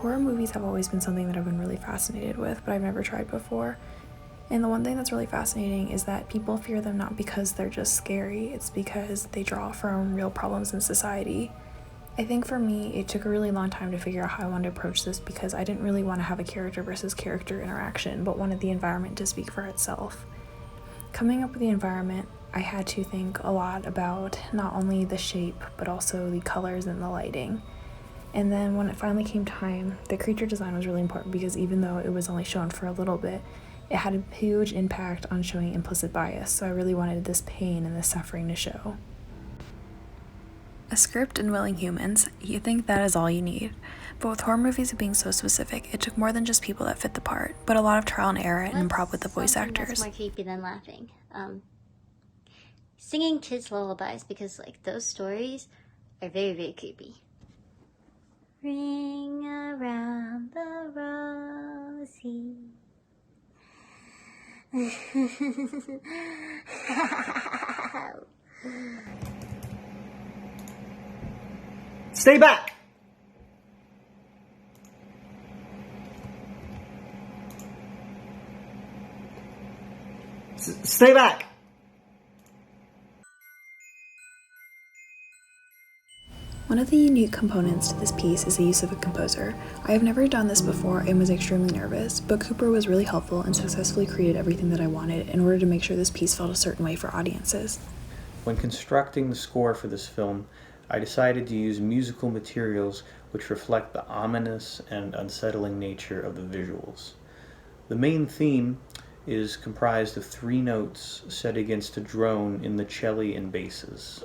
Horror movies have always been something that I've been really fascinated with, but I've never tried before. And the one thing that's really fascinating is that people fear them not because they're just scary, it's because they draw from real problems in society. I think for me, it took a really long time to figure out how I wanted to approach this because I didn't really want to have a character versus character interaction, but wanted the environment to speak for itself. Coming up with the environment, I had to think a lot about not only the shape, but also the colors and the lighting. And then when it finally came time, the creature design was really important because even though it was only shown for a little bit, it had a huge impact on showing implicit bias, so I really wanted this pain and this suffering to show. A script and willing humans, you think that is all you need. But with horror movies being so specific, it took more than just people that fit the part, but a lot of trial and error and improv with the voice actors. That's more creepy than laughing. Singing kids' lullabies, because like those stories are very, very creepy. Ring around the rosy. Stay back! Stay back! One of the unique components to this piece is the use of a composer. I have never done this before and was extremely nervous, but Cooper was really helpful and successfully created everything that I wanted in order to make sure this piece felt a certain way for audiences. When constructing the score for this film, I decided to use musical materials which reflect the ominous and unsettling nature of the visuals. The main theme is comprised of 3 notes set against a drone in the cello and basses.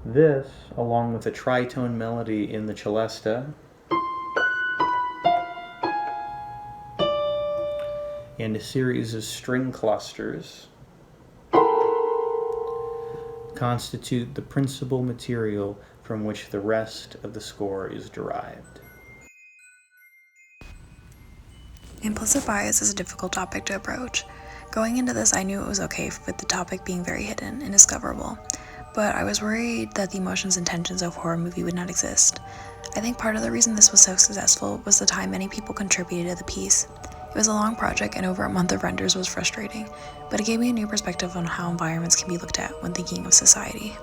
This, along with a tritone melody in the celesta, and a series of string clusters, constitute the principal material from which the rest of the score is derived. Implicit bias is a difficult topic to approach. Going into this, I knew it was okay with the topic being very hidden and discoverable, but I was worried that the emotions and tensions of a horror movie would not exist. I think part of the reason this was so successful was the time many people contributed to the piece. It was a long project and over a month of renders was frustrating, but it gave me a new perspective on how environments can be looked at when thinking of society.